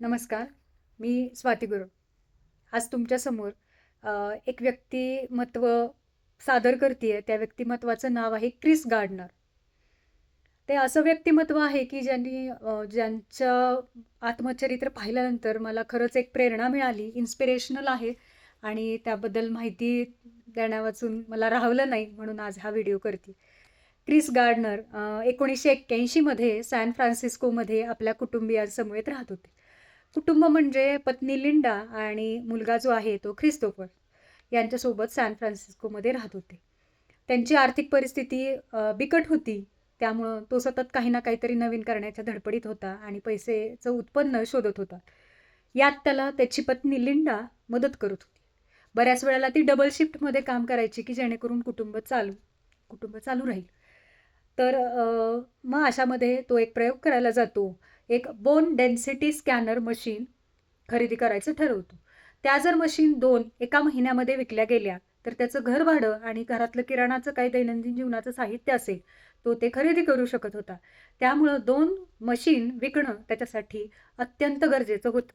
नमस्कार. मी स्वाती गुरव. आज तुमच्यासमोर एक व्यक्तिमत्व सादर करतीये. त्या व्यक्तिमत्वाचं नाव आहे क्रिस गार्डनर. ते असं व्यक्तिमत्व आहे, की ज्यांचं आत्मचरित्र पाहिल्यानंतर मला खरंच एक प्रेरणा मिळाली. इन्स्पिरेशनल आहे आणि त्याबद्दल माहिती देण्यावाचून मला राहवलं नाही, म्हणून आज हा व्हिडिओ करते. क्रिस गार्डनर 1981 मध्ये सॅन फ्रान्सिस्कोमध्ये आपल्या कुटुंबियांसमवेत राहत होते. कुटुंब म्हणजे पत्नी लिंडा आणि मुलगा जो आहे तो ख्रिस्तोफर यांच्यासोबत सॅन फ्रान्सिस्कोमध्ये राहत होते. त्यांची आर्थिक परिस्थिती बिकट होती. त्यामुळं तो सतत काही ना काहीतरी नवीन करण्याच्या धडपडीत होता आणि पैसेचं उत्पन्न शोधत होता. यात त्याला त्याची पत्नी लिंडा मदत करत होती. बऱ्याच वेळेला ती डबल शिफ्टमध्ये काम करायची, की जेणेकरून कुटुंब चालू राहील. तर मग अशामध्ये तो एक प्रयोग करायला जातो. एक बोन डेन्सिटी स्कॅनर मशीन खरेदी करायचं ठरवतो. त्या जर मशीन 2 एका महिन्यामध्ये विकल्या गेल्या, तर त्याचं घर भाडं आणि घरातलं किराणाचं काही दैनंदिन जीवनाचं साहित्य असेल, तो ते खरेदी करू शकत होता. त्यामुळं 2 मशीन विकणं त्याच्यासाठी अत्यंत गरजेचं होतं.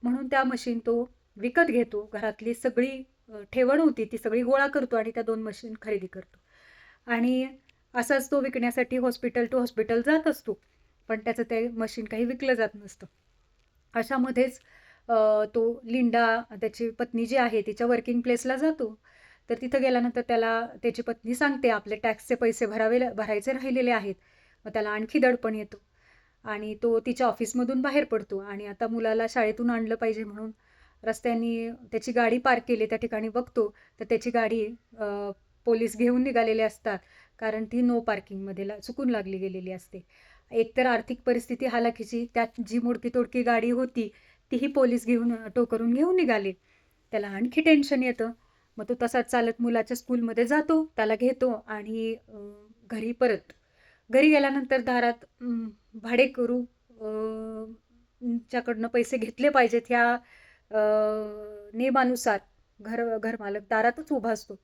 म्हणून त्या मशीन तो विकत घेतो. घरातली सगळी ठेवण होती ती सगळी गोळा करतो आणि त्या 2 मशीन खरेदी करतो. आणि असाच तो विकण्यासाठी हॉस्पिटल टू हॉस्पिटल जात असतो. पण त्याचं ते मशीन काही विकलं जात नसतं. अशामध्येच तो लिंडा त्याची पत्नी जी आहे तिच्या वर्किंग प्लेसला जातो. तर तिथं गेल्यानंतर त्याला त्याची पत्नी सांगते आपले टॅक्सचे पैसे भरायचे राहिलेले आहेत. मग त्याला आणखी दडपण येतो आणि तो तिच्या ऑफिसमधून बाहेर पडतो आणि आता मुलाला शाळेतून आणलं पाहिजे म्हणून रस्त्यानी त्याची गाडी पार्क केली त्या ठिकाणी बघतो, तर त्याची गाडी पोलीस घेऊन निघालेले असतात. कारण ती नो पार्किंगमध्ये चुकून लागली गेलेली असते. एकतर आर्थिक परिस्थिती हालाखीची, त्यात जी मोडकी-तोडकी गाडी होती, तीही पोलीस टो करून घेऊन निघाले. त्याला आणखी टेन्शन येतं. मग तो तसाच चालत मुलाच्या स्कूलमध्ये जातो, त्याला घेतो आणि घरी गेल्यानंतर दारात भाडेकरू च्याकडनं पैसे घेतले पाहिजेत ह्या नियमानुसार घरमालक दारातच उभा असतो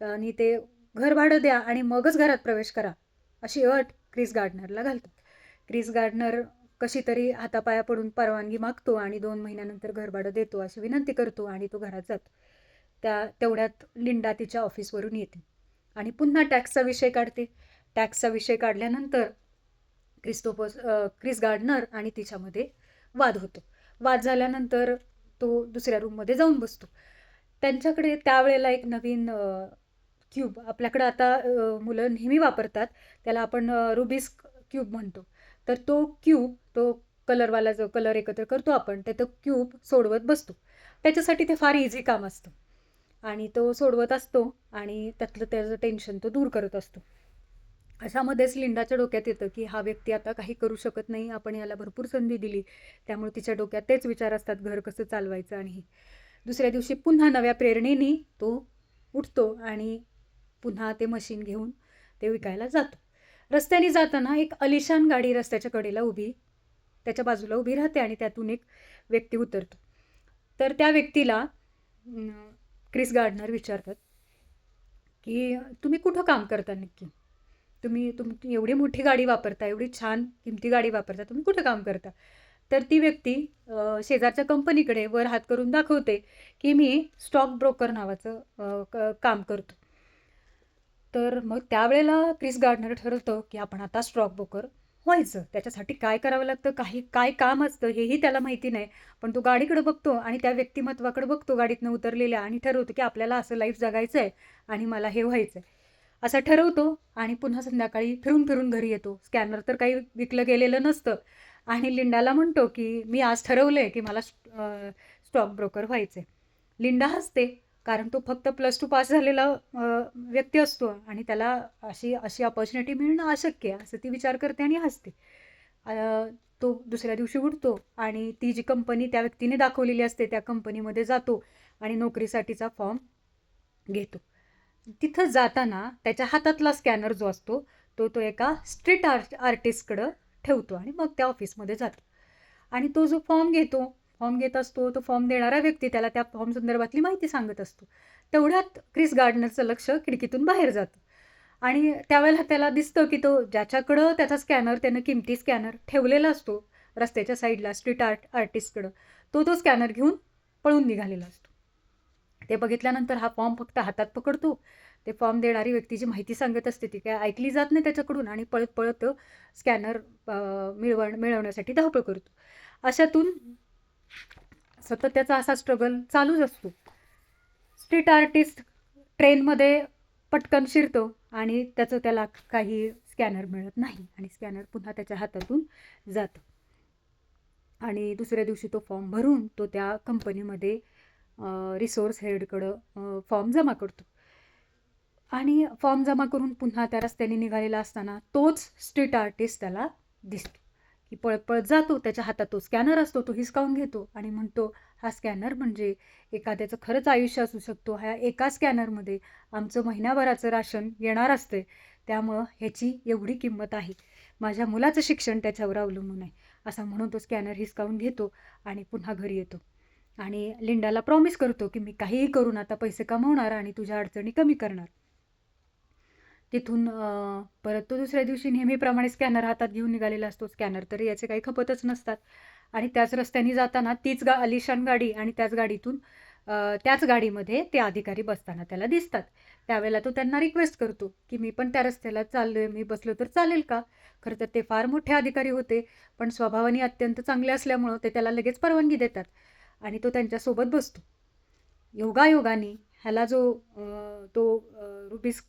आणि ते घर भाडं द्या आणि मगच घरात प्रवेश करा, अशी अट क्रिस गार्डनरला घालतात. क्रिस गार्डनर कशी तरी हातापाया पडून परवानगी मागतो आणि 2 महिन्यानंतर घरभाडं देतो अशी विनंती करतो आणि तो घरात जातो. तेवढ्यात लिंडा तिच्या ऑफिसवरून येते आणि पुन्हा टॅक्सचा विषय काढते. टॅक्सचा विषय काढल्यानंतर क्रिस गार्डनर आणि तिच्यामध्ये वाद होतो. वाद झाल्यानंतर तो दुसऱ्या रूममध्ये जाऊन बसतो. त्यांच्याकडे त्यावेळेला एक नवीन क्यूब आपल्याकडं आता मुलं नेहमी वापरतात. त्याला आपण रुबिक्स क्यूब म्हणतो. तर तो कलरवाला जो कलर एकत्र करतो आपण, तर तो क्यूब सोडवत बसतो. त्याच्यासाठी ते फार इझी काम असतं आणि तो सोडवत असतो आणि त्यातलं त्याचं टेन्शन तो दूर करत असतो. अशामध्येच लिंडाच्या डोक्यात येतं, की हा व्यक्ती आता काही करू शकत नाही. आपण याला भरपूर संधी दिली. त्यामुळे तिच्या डोक्यात तेच विचार असतात, घर कसं चालवायचं आणि दुसऱ्या दिवशी पुन्हा नव्या प्रेरणेने तो उठतो आणि पुन्हा ते मशीन घेऊन ते विकायला जातो. रस्त्याने जाताना एक अलिशान गाडी रस्त्याच्या कडेला त्याच्या बाजूला उभी राहते आणि त्यातून एक व्यक्ती उतरतो. तर त्या व्यक्तीला क्रिस गार्डनर विचारतात, की तुम्ही कुठं काम करता नक्की? तुम्ही एवढी मोठी गाडी वापरता, एवढी छान किमती गाडी वापरता, तुम्ही कुठं काम करता? तर ती व्यक्ती शेजारच्या कंपनीकडे वर हात करून दाखवते, की मी स्टॉक ब्रोकर नावाचं काम करतो. तर मग त्यावेळेला क्रिस गार्डनर ठरवतं, की आपण आता स्टॉक ब्रोकर व्हायचं. त्याच्यासाठी काय करावं लागतं, काय काम असतं हेही त्याला माहिती नाही. पण तो गाडीकडे बघतो आणि त्या व्यक्तिमत्वाकडे बघतो गाडीतनं उतरलेल्या आणि ठरवतो, की आपल्याला असं लाईफ जगायचं आहे आणि मला हे व्हायचं आहे. असं ठरवतो आणि पुन्हा संध्याकाळी फिरून घरी येतो. स्कॅनर तर काही विकलं गेलेलं नसतं आणि लिंडाला म्हणतो, की मी आज ठरवलंय, की मला स्टॉक ब्रोकर व्हायचंय. लिंडा हसते, कारण तो फक्त +2 पास झालेला व्यक्ती असतो आणि त्याला अशी अशी अपॉर्च्युनिटी मिळणं अशक्य आहे, असं ती विचार करते आणि हसते. अ, तो दुसऱ्या दिवशी उठतो आणि ती जी कंपनी त्या व्यक्तीने दाखवलेली असते, त्या कंपनीमध्ये जातो आणि नोकरीसाठीचा फॉर्म घेतो. तिथं जाताना त्याच्या हातातला स्कॅनर जो असतो, तो एका स्ट्रीट आर्टिस्टकडं ठेवतो आणि मग त्या ऑफिसमध्ये जातो. आणि तो जो फॉर्म घेत असतो, तो फॉर्म देणारा व्यक्ती त्याला त्या फॉर्म संदर्भातली माहिती सांगत असतो. तेवढ्यात क्रिस गार्डनरचं लक्ष खिडकीतून बाहेर जातं आणि त्यावेळेला त्याला दिसतं, की तो ज्याच्याकडं त्याचा स्कॅनर त्यानं किमती स्कॅनर ठेवलेला असतो, रस्त्याच्या साईडला स्ट्रीट आर्टिस्टकडं तो स्कॅनर घेऊन पळून निघालेला असतो. ते बघितल्यानंतर हा फॉर्म फक्त हातात पकडतो. ते फॉर्म देणारी व्यक्तीची माहिती सांगत असते, ती काय ऐकली जात नाही त्याच्याकडून आणि पळत पळत स्कॅनर मिळवण्यासाठी धावपळ करतो. अशातून सतत त्याचा असा स्ट्रगल चालूच असतो. स्ट्रीट आर्टिस्ट ट्रेनमध्ये पटकन शिरतो आणि त्याला काही स्कॅनर मिळत नाही आणि स्कॅनर पुन्हा त्याच्या हातातून जातं. आणि दुसऱ्या दिवशी तो फॉर्म भरून तो त्या कंपनीमध्ये रिसोर्स हेडकडं फॉर्म जमा करतो. आणि फॉर्म जमा करून पुन्हा त्या रस्त्याने निघालेला असताना तोच स्ट्रीट आर्टिस्ट त्याला दिसतो, की पळत पळत जातो. त्याच्या हातात तो स्कॅनर असतो, तो हिसकावून घेतो आणि म्हणतो, हा स्कॅनर म्हणजे एखाद्याचं खरंच आयुष्य असू शकतो. ह्या एका स्कॅनरमध्ये आमचं महिन्याभराचं राशन येणार असते, त्यामुळं ह्याची एवढी किंमत आहे. माझ्या मुलाचं शिक्षण त्याच्यावर अवलंबून आहे. असं म्हणून तो स्कॅनर हिसकावून घेतो आणि पुन्हा घरी येतो आणि लिंडाला प्रॉमिस करतो, की मी काहीही करून आता पैसे कमवणार आणि तुझ्या अडचणी कमी करणार. तिथून परत तो दुसऱ्या दिवशी नेहमीप्रमाणे स्कॅनर हातात घेऊन निघालेला असतो. स्कॅनर तर याचे काही खपतच नसतात आणि त्याच रस्त्याने जाताना तीच आलिशान गाडी आणि त्याच गाडीतून त्याच गाडीमध्ये ते अधिकारी बसताना त्याला दिसतात. त्यावेळेला तो त्यांना रिक्वेस्ट करतो, की मी पण त्या रस्त्याला चाललोय, मी बसलो तर चालेल का? खरं तर ते फार मोठे अधिकारी होते, पण स्वभावाने अत्यंत चांगले असल्यामुळं ते त्याला लगेच परवानगी देतात आणि तो त्यांच्यासोबत बसतो. योगायोगाने ह्याला तो रुबिक्स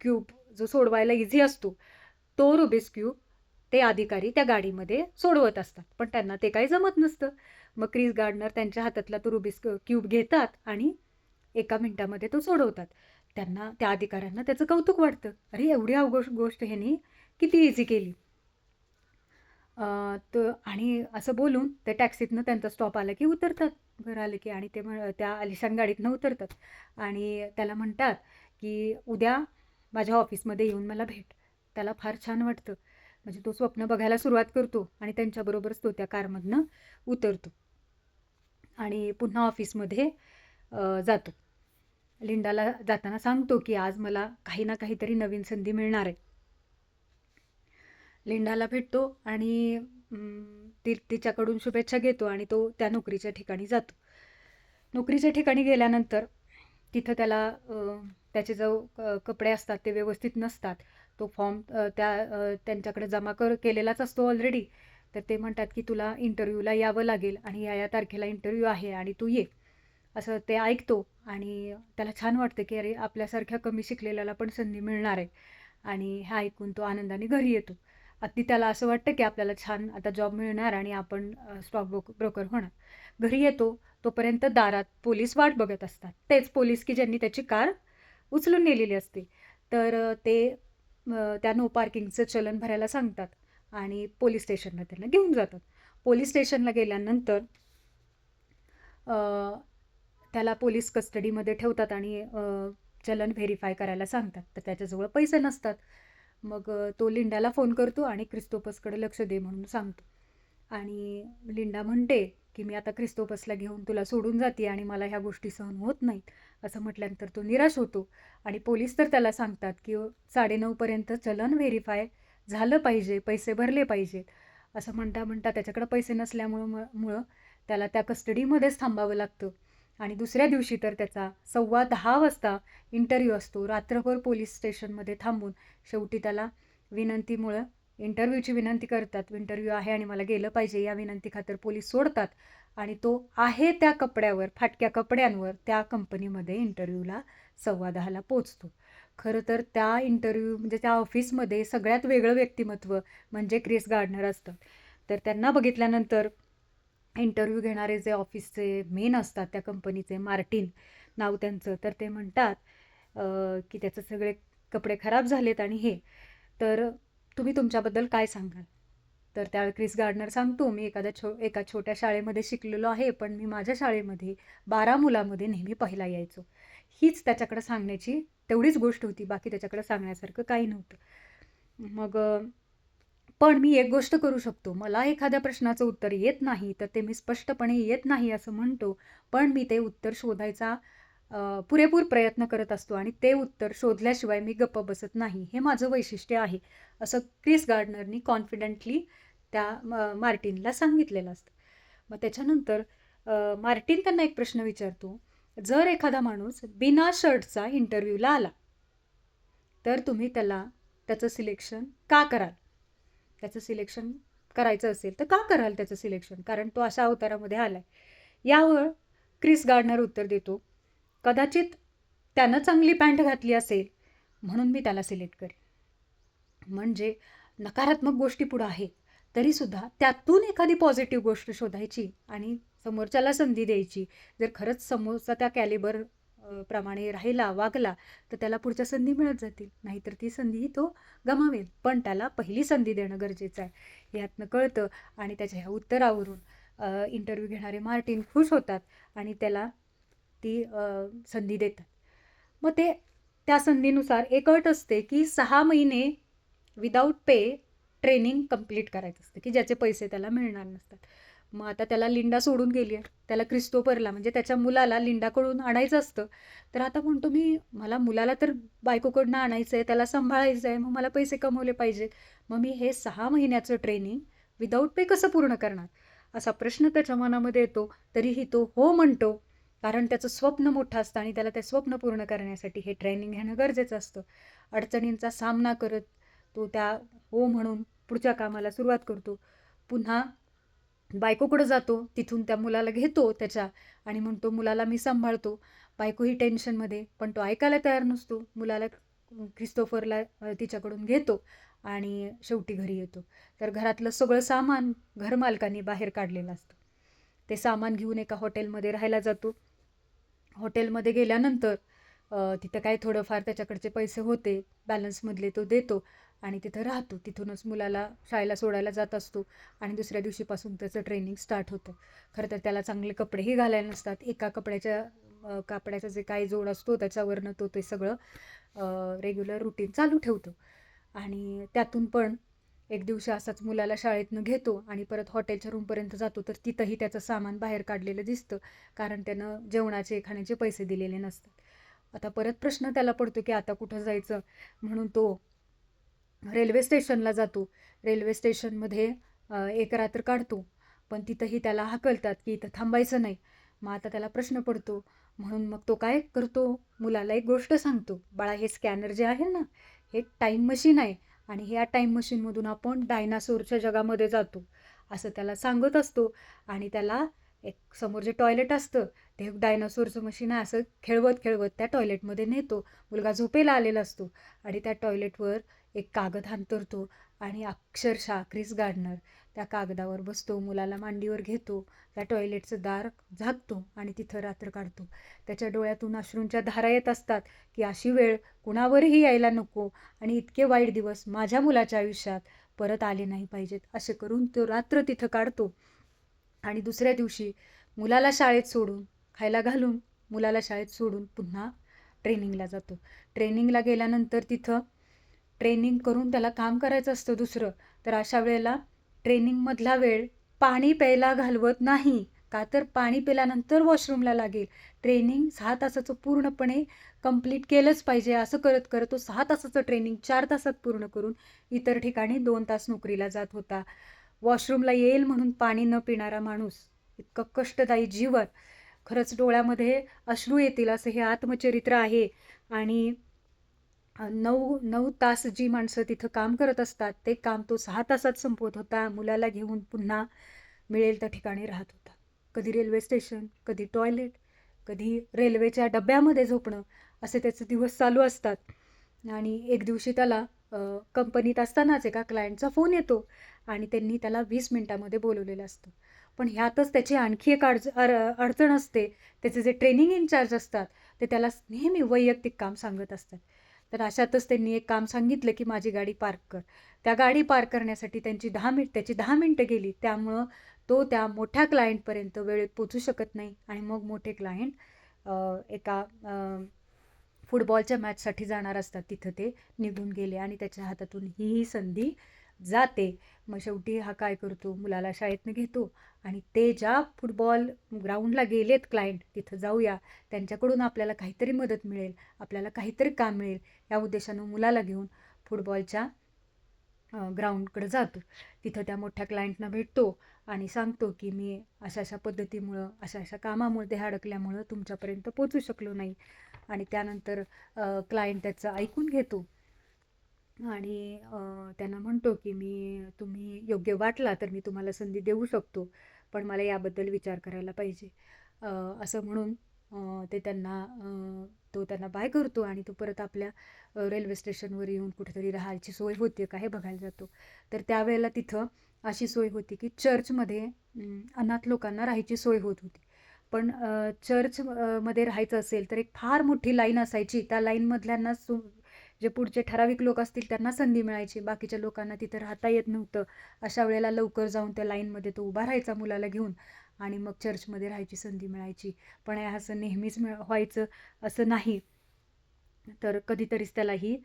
क्यूब जो सोडवायला इझी असतो, तो रुबिक्स क्यूब ते अधिकारी त्या गाडीमध्ये सोडवत असतात, पण त्यांना ते काही जमत नसतं. मग क्रिस गार्डनर त्यांच्या हातातला तो रुबिक्स क्यूब घेतात आणि 1 मिनिटामध्ये तो सोडवतात. त्या अधिकाऱ्यांना त्याचं कौतुक वाटतं. अरे, एवढी अवघड गोष्ट ह्यांनी किती इझी केली. आणि असं बोलून ते टॅक्सीतनं त्यांचा स्टॉप आला की उतरतात. घर आलं की आणि ते त्या आलिशान गाडीतनं उतरतात आणि त्याला म्हणतात, की उद्या माझ्या ऑफिसमध्ये येऊन मला भेट. त्याला फार छान वाटतं. म्हणजे तो स्वप्न बघायला सुरुवात करतो आणि त्यांच्याबरोबरच तो त्या कारमधनं उतरतो आणि पुन्हा ऑफिसमध्ये जातो. लिंडाला जाताना सांगतो, की आज मला काही ना काहीतरी नवीन संधी मिळणार आहे. लिंडाला भेटतो आणि तिच्याकडून शुभेच्छा घेतो आणि तो त्या नोकरीच्या ठिकाणी जातो. नोकरीच्या ठिकाणी गेल्यानंतर तिथं त्याला त्याचे जो कपडे असतात ते व्यवस्थित नसतात. तो फॉर्म त्यांच्याकडे जमा केलेलाच असतो ऑलरेडी. तर ते म्हणतात, की तुला इंटरव्ह्यूला यावं लागेल आणि या तारखेला इंटरव्ह्यू आहे आणि तू ये. असं ते ऐकतो आणि त्याला छान वाटतं, की अरे, आपल्यासारख्या कमी शिकलेल्याला पण संधी मिळणार आहे आणि हे ऐकून तो आनंदाने घरी येतो. अगदी त्याला असं वाटतं, की आपल्याला छान आता जॉब मिळणार आणि आपण स्टॉक ब्रोकर होणार. घरी येतो तोपर्यंत दारात पोलीस वाट बघत असतात. तेच पोलीस की ज्यांनी त्याची कार उचलून नेलेली असते. तर ते त्या नो पार्किंगचं चलन भरायला सांगतात आणि पोलीस स्टेशनला त्यांना घेऊन जातात. पोलीस स्टेशनला गेल्यानंतर त्याला पोलीस कस्टडीमध्ये ठेवतात आणि चलन व्हेरीफाय करायला सांगतात. तर त्याच्याजवळ पैसे नसतात. मग तो लिंडाला फोन करतो आणि क्रिस्तोपसकडे लक्ष दे म्हणून सांगतो आणि लिंडा म्हणते, की मी आता क्रिस्तोपसला घेऊन तुला सोडून जाते आणि मला ह्या गोष्टी सहन होत नाहीत. असं म्हटल्यानंतर तो निराश होतो आणि पोलीस तर त्याला सांगतात, की 9:30पर्यंत चलन व्हेरीफाय झालं पाहिजे, पैसे भरले पाहिजेत. असं म्हणता त्याच्याकडे पैसे नसल्यामुळं त्याला त्या कस्टडीमध्येच थांबावं लागतं आणि दुसऱ्या दिवशी तर त्याचा 10:15 वाजता इंटरव्ह्यू असतो. रात्रभर पोलीस स्टेशनमध्ये थांबून शेवटी त्याला विनंतीमुळं इंटरव्ह्यूची विनंती करतात. इंटरव्ह्यू आहे आणि मला गेलं पाहिजे या विनंतीखातर पोलीस सोडतात आणि तो आहे त्या कपड्यावर, फाटक्या कपड्यांवर त्या कंपनीमध्ये इंटरव्ह्यूला 10:15ला पोचतो. खरं तर त्या इंटरव्ह्यू म्हणजे त्या ऑफिसमध्ये सगळ्यात वेगळं व्यक्तिमत्व म्हणजे क्रिस गार्डनर असतं. तर त्यांना बघितल्यानंतर इंटरव्ह्यू घेणारे जे ऑफिसचे मेन असतात त्या कंपनीचे, मार्टिन नाव त्यांचं, तर ते म्हणतात, की त्याचे सगळे कपडे खराब झालेत आणि हे, तर तुम्ही तुमच्याबद्दल काय सांगाल? तर त्यावेळी क्रिस गार्डनर सांगतो, मी एका छोट्या शाळेमध्ये शिकलेलो आहे, पण मी माझ्या शाळेमध्ये 12 मुलामध्ये नेहमी पहिला यायचो. हीच त्याच्याकडे सांगण्याची तेवढीच गोष्ट होती, बाकी त्याच्याकडे सांगण्यासारखं काही नव्हतं. मग पण मी एक गोष्ट करू शकतो. मला एखाद्या प्रश्नाचं उत्तर येत नाही, तर ते मी स्पष्टपणे येत नाही असं म्हणतो. पण मी ते उत्तर शोधायचा पुरेपूर प्रयत्न करत असतो आणि ते उत्तर शोधल्याशिवाय मी गप्प बसत नाही. हे माझं वैशिष्ट्य आहे. असं क्रिस गार्डनरनी कॉन्फिडेंटली त्या मार्टिनला सांगितलेलं असतं. मग त्याच्यानंतर मार्टिन त्यांना एक प्रश्न विचारतो, जर एखादा माणूस बिना शर्टचा इंटरव्ह्यूला आला तर तुम्ही त्याचं सिलेक्शन का कराल? त्याचं सिलेक्शन करायचं असेल तर का कराल त्याचं सिलेक्शन? कारण तो अशा अवतारामध्ये आलाय. यावर क्रिस गार्डनर उत्तर देतो, कदाचित त्यानं चांगली पॅन्ट घातली असेल म्हणून मी त्याला सिलेक्ट करेन. म्हणजे नकारात्मक गोष्टी पुढं आहेत तरीसुद्धा त्यातून एखादी पॉझिटिव्ह गोष्ट शोधायची आणि समोरच्याला संधी द्यायची. जर खरंच समोरचा त्या कॅलिबर प्रमाणे राहिला, वागला, तर त्याला पुढच्या संधी मिळत जातील. नाहीतर ती संधी तो गमावेल. पण त्याला पहिली संधी देणं गरजेचं आहे. यातनं कळतं आणि त्याच्या ह्या उत्तरावरून इंटरव्ह्यू घेणारे मार्टिन खुश होतात आणि त्याला ती संधी देतात. मग त्या संधीनुसार एक अट असते की 6 महिने विदाऊट पे ट्रेनिंग कंप्लीट करायचं असतं की ज्याचे पैसे त्याला मिळणार नसतात. मग आता त्याला लिंडा सोडून गेली आहे. त्याला क्रिस्टोफरला म्हणजे त्याच्या मुलाला लिंडाकडून आणायचं असतं. तर आता म्हणतो मला मुलाला तर बायकोकडनं आणायचं आहे, त्याला सांभाळायचं आहे, मग मला पैसे कमवले पाहिजेत. मग मी हे 6 महिन्याचं ट्रेनिंग विदाऊट पे कसं पूर्ण करणार? असा प्रश्न त्याच्या मनामध्ये येतो. तरीही तो हो म्हणतो. कारण त्याचं स्वप्न मोठं असतं आणि त्याला ते स्वप्न पूर्ण करण्यासाठी हे ट्रेनिंग घेणं गरजेचं असतं. अडचणींचा सामना करत तो त्या हो म्हणून पुढच्या कामाला सुरुवात करतो. पुन्हा बायकोकडं जातो. तिथून त्या मुलाला घेतो त्याच्या आणि म्हणतो मुलाला मी सांभाळतो. बायकोही टेन्शनमध्ये, पण तो ऐकायला तयार नसतो. मुलाला क्रिस्टोफरला तिच्याकडून घेतो आणि शेवटी घरी येतो. तर घरातलं सगळं सामान घरमालकांनी बाहेर काढलेलं असतं. ते सामान घेऊन एका हॉटेलमध्ये राहायला जातो. हॉटेलमध्ये गेल्यानंतर तिथं काय थोडंफार त्याच्याकडचे पैसे होते बॅलन्समधले तो देतो आणि तिथं राहतो. तिथूनच मुलाला शाळेला सोडायला जात असतो आणि दुसऱ्या दिवशीपासून त्याचं ट्रेनिंग स्टार्ट होतं. खरं तर त्याला चांगले कपडेही घालायला नसतात. एका कापडाचा जे काही जोड असतो त्याच्यावरनं तो ते सगळं रेग्युलर रुटीन चालू ठेवतो. आणि त्यातून पण एक दिवशी असाच मुलाला शाळेतनं घेतो आणि परत हॉटेलच्या रूमपर्यंत जातो. तर तिथंही त्याचं सामान बाहेर काढलेलं दिसतं. कारण त्यानं जेवणाचे खाण्याचे पैसे दिलेले नसतात. आता परत प्रश्न त्याला पडतो की आता कुठं जायचं? म्हणून तो रेल्वे स्टेशनला जातो. रेल्वे स्टेशनमध्ये एक रात्र काढतो. पण तिथंही त्याला हाकलतात की इथं थांबायचं नाही. मग आता त्याला प्रश्न पडतो. म्हणून मग तो काय करतो? मुलाला एक गोष्ट सांगतो, बाळा हे स्कॅनर जे आहे ना, हे टाईम मशीन आहे आणि ह्या टाईम मशीनमधून आपण डायनासोरच्या जगामध्ये जातो असं त्याला सांगत असतो. आणि त्याला एक समोर जे टॉयलेट असतं ते डायनासोरचं मशीन आहे असं खेळवत खेळवत त्या टॉयलेटमध्ये नेतो. मुलगा झोपेला आलेला असतो आणि त्या टॉयलेटवर एक कागद अंथरतो आणि अक्षरशः क्रिस गार्डनर त्या कागदावर बसतो, मुलाला मांडीवर घेतो, त्या टॉयलेटचं दार झाकतो आणि तिथं रात्र काढतो. त्याच्या डोळ्यातून अश्रूंच्या धारा येत असतात की अशी वेळ कुणावरही यायला नको आणि इतके वाईट दिवस माझ्या मुलाच्या आयुष्यात परत आले नाही पाहिजेत. असे करून तो रात्र तिथं काढतो आणि दुसऱ्या दिवशी मुलाला शाळेत सोडून, खायला घालून मुलाला शाळेत सोडून पुन्हा ट्रेनिंगला जातो. ट्रेनिंगला गेल्यानंतर तिथं ट्रेनिंग करून त्याला काम करायचं असतं दुसरं. तर अशा वेळेला ट्रेनिंगमधला वेळ पाणी प्यायला घालवत नाही. का तर पाणी पिल्यानंतर वॉशरूमला लागेल. ट्रेनिंग 6 तासाचं पूर्णपणे कंप्लीट केलंच पाहिजे. असं करत करत तो 6 तासाचं ट्रेनिंग 4 तासात पूर्ण करून इतर ठिकाणी 2 तास नोकरीला जात होता. वॉशरूमला येईल म्हणून पाणी न पिणारा माणूस, इतकं कष्टदायी जीवन. खरंच डोळ्यामध्ये अश्रू येतील असं हे आत्मचरित्र आहे. आणि 9 तास जी माणसं तिथं काम करत असतात ते काम तो 6 तासात संपवत होता. मुलाला घेऊन पुन्हा मिळेल त्या ठिकाणी राहत होता. कधी रेल्वे स्टेशन, कधी टॉयलेट, कधी रेल्वेच्या डब्यामध्ये झोपणं असे त्याचे दिवस चालू असतात. आणि एक दिवशी त्याला कंपनीत असतानाच एका क्लायंटचा फोन येतो आणि त्यांनी त्याला 20 मिनिटामध्ये बोलवलेलं असतं. पण ह्यातच त्याची आणखी एक अडचण असते. त्याचे जे ट्रेनिंग इन्चार्ज असतात ते त्याला नेहमी वैयक्तिक काम सांगत असतात. तर अशातच त्यांनी एक काम सांगितलं की माझी गाडी पार्क कर. त्या गाडी पार्क करण्यासाठी त्याची 10 मिनिटं गेली. त्यामुळं तो त्या मोठ्या क्लायंटपर्यंत वेळेत पोचू शकत नाही आणि मग मोठे क्लायंट एका फुटबॉलच्या मॅचसाठी जाणार असतात. तिथं ते निघून गेले आणि त्याच्या हातातून ही संधी जाते. मग शेवटी हा काय करतो? मुलाला शाळेतनं घेतो आणि ते ज्या फुटबॉल ग्राउंडला गेलेत क्लायंट तिथं जाऊया, त्यांच्याकडून आपल्याला काहीतरी मदत मिळेल, आपल्याला काहीतरी काम मिळेल या उद्देशानं मुलाला घेऊन फुटबॉलच्या ग्राउंडकडे जातो. तिथं त्या मोठ्या क्लायंटना भेटतो आणि सांगतो की मी अशा अशा पद्धतीमुळं, अशा अशा कामामध्ये अडकल्यामुळं तुमच्यापर्यंत पोचू शकलो नाही. आणि त्यानंतर क्लायंट त्याचं ऐकून घेतो आणि त्यांना म्हणतो की तुम्ही योग्य वाटला तर मी तुम्हाला संधी देऊ शकतो, पण मला याबद्दल विचार करायला पाहिजे. अ, असं म्हणून तो त्यांना बाय करतो आणि तो परत आपल्या रेल्वे स्टेशनवर येऊन कुठेतरी राहायची सोय होते का हे बघायला जातो. तर त्यावेळेला तिथं अशी सोय होती की चर्चमध्ये अनाथ लोकांना राहायची सोय होत होती. पण चर्च मध्ये राहायचं असेल तर एक फार मोठी लाईन असायची. त्या लाईनमधल्यांना जे पुढचे ठराविक लोक असतील त्यांना संधी मिळायची. बाकीच्या लोकांना तिथं राहता येत नव्हतं. अशा वेळेला लवकर जाऊन त्या लाईनमध्ये तो उभा राहायचा मुलाला घेऊन आणि मग चर्चमध्ये राहायची संधी मिळायची. पण हे असं नेहमीच व्हायचं असं नाही. तर कधीतरीच त्याला ही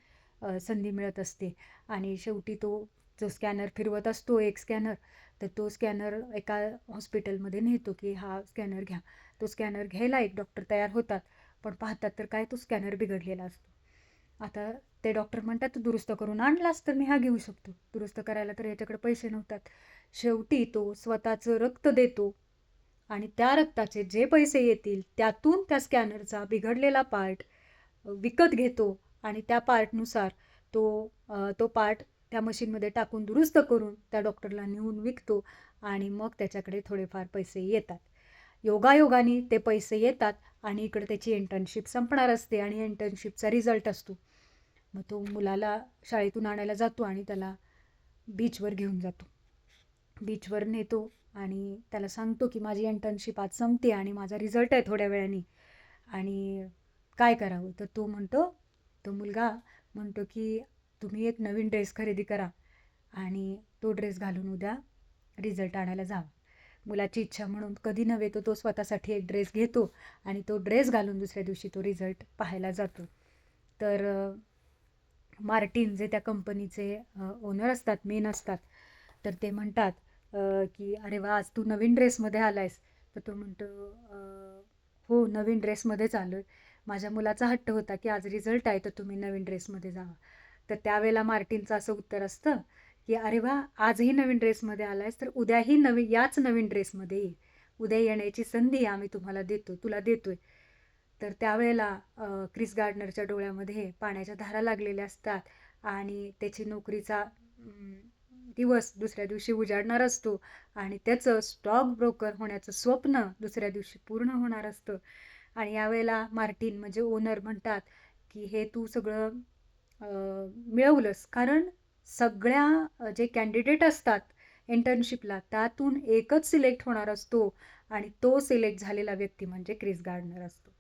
संधी मिळत असते. आणि शेवटी तो जो स्कॅनर फिरवत असतो एक स्कॅनर, तर तो स्कॅनर एका हॉस्पिटलमध्ये नेतो की हा स्कॅनर घ्या. तो स्कॅनर घ्यायला एक डॉक्टर तयार होतात, पण पाहतात तर काय तो स्कॅनर बिघडलेला असतो. आता ते डॉक्टर म्हणतात दुरुस्त करून आणलास तर मी हा घेऊ शकतो. दुरुस्त करायला तर याच्याकडे पैसे नव्हतात. शेवटी तो स्वतःचं रक्त देतो आणि त्या रक्ताचे जे पैसे येतील त्यातून त्या स्कॅनरचा बिघडलेला पार्ट विकत घेतो आणि त्या पार्टनुसार तो पार्ट त्या मशीनमध्ये टाकून दुरुस्त करून त्या डॉक्टरला नेऊन विकतो आणि मग त्याच्याकडे थोडेफार पैसे येतात. योगायोगाने ते पैसे येतात आणि इकडे त्याची इंटर्नशिप संपणार असते आणि इंटर्नशिपचा रिझल्ट असतो. मग तो मुलाला शाळेतून आणायला जातो आणि त्याला बीचवर घेऊन जातो. बीचवर नेतो आणि त्याला सांगतो की माझी इंटर्नशिप आज संपते आणि माझा रिझल्ट आहे थोड्या वेळाने आणि काय करावं. तर तो मुलगा म्हणतो की तुम्ही एक नवीन ड्रेस खरेदी करा आणि तो ड्रेस घालून उद्या रिझल्ट आणायला जावा. मुलाची इच्छा म्हणून कधी नव्हे तो स्वतःसाठी एक ड्रेस घेतो आणि तो ड्रेस घालून दुसऱ्या दिवशी तो रिझल्ट पाहायला जातो. तर मार्टिन जे त्या कंपनीचे ओनर असतात, मेन असतात, तर ते म्हणतात की अरे वा, आज तू नवीन ड्रेसमध्ये आलायस. तर तो म्हणतो हो, नवीन ड्रेसमध्येच आलो आहे. माझ्या मुलाचा हट्ट होता की आज रिझल्ट आहे तर तुम्ही नवीन ड्रेसमध्ये जावा. तर त्यावेळेला मार्टिनचं असं उत्तर असतं की अरे वा, आजही नवीन ड्रेसमध्ये आलायस तर उद्याही याच नवीन ड्रेसमध्ये ये. उद्या येण्याची संधी आम्ही तुला देतोय. तर त्यावेळेला क्रिस गार्डनरच्या डोळ्यामध्ये पाण्याच्या धारा लागलेल्या असतात आणि त्याची नोकरीचा दिवस दुसऱ्या दिवशी उजाडणार असतो आणि त्याचं स्टॉक ब्रोकर होण्याचं स्वप्न दुसऱ्या दिवशी पूर्ण होणार असतं. आणि यावेळेला मार्टिन म्हणजे ओनर म्हणतात की हे तू सगळं मिळवलंस, कारण सगळ्या जे कॅन्डिडेट असतात इंटर्नशिपला त्यातून एकच सिलेक्ट होणार असतो आणि तो सिलेक्ट झालेला व्यक्ती म्हणजे क्रिस गार्डनर असतो.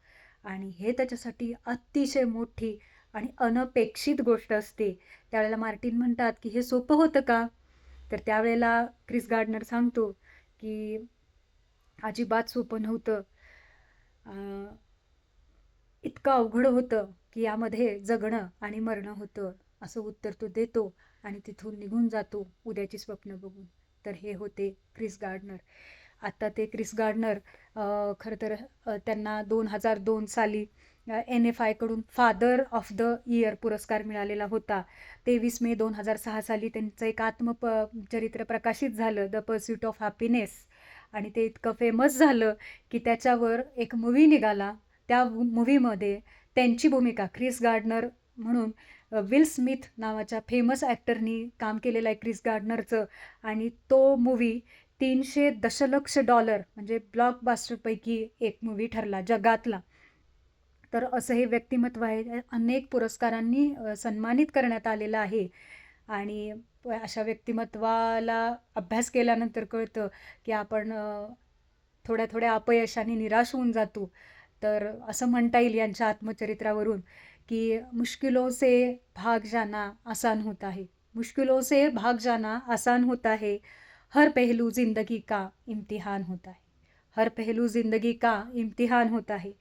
आणि हे त्याच्यासाठी अतिशय मोठी आणि अनपेक्षित गोष्ट असते. त्यावेळेला मार्टिन म्हणतात की हे सोपं होतं का? तर त्यावेळेला क्रिस गार्डनर सांगतो की अजिबात सोपं नव्हतं. इतकं अवघड होतं की यामध्ये जगणं आणि मरणं होतं, असं उत्तर तो देतो आणि तिथून निघून जातो उद्याची स्वप्न बघून. तर हे होते क्रिस गार्डनर. आता ते क्रिस गार्डनर खरं तर त्यांना 2002 साली NFIकडून फादर ऑफ द इयर पुरस्कार मिळालेला होता. 23 मे 2006 साली त्यांचं एक चरित्र प्रकाशित झालं, द पर्स्यूट ऑफ हॅपीनेस. आणि ते इतकं फेमस झालं की त्याच्यावर एक मूव्ही निघाला. त्या मूव्हीमध्ये त्यांची भूमिका क्रिस गार्डनर म्हणून विल स्मिथ नावाच्या फेमस ॲक्टरनी काम केलेलं आहे क्रिस गार्डनरचं. आणि तो मूव्ही 300 दशलक्ष डॉलर म्हणजे ब्लॉकबास्टरपैकी एक मूव्ही ठरला जगातला. तर असं हे व्यक्तिमत्व आहे. अनेक पुरस्कारांनी सन्मानित करण्यात आलेलं आहे. आणि अशा व्यक्तिमत्वाला अभ्यास केल्यानंतर कळतं की आपण थोड्या थोड्या अपयशाने निराश होऊन जातो. तर असं म्हणता येईल यांच्या आत्मचरित्रावरून की मुश्किलों से भाग जाना आसान होता है, मुश्किलों से भाग जाना आसान होता है, हर पहलू जिंदगी का इम्तिहान होता है, हर पहलू जिंदगी का इम्तिहान होता है,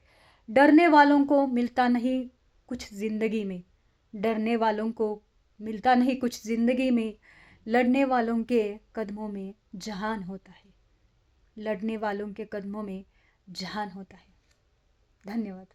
डरने वालों को मिलता नहीं कुछ जिंदगी में, डरने वालों को मिलता नहीं कुछ जिंदगी में, लड़ने वालों के कदमों में जहान होता है, लड़ने वालों के कदमों में जहान होता है. धन्यवाद.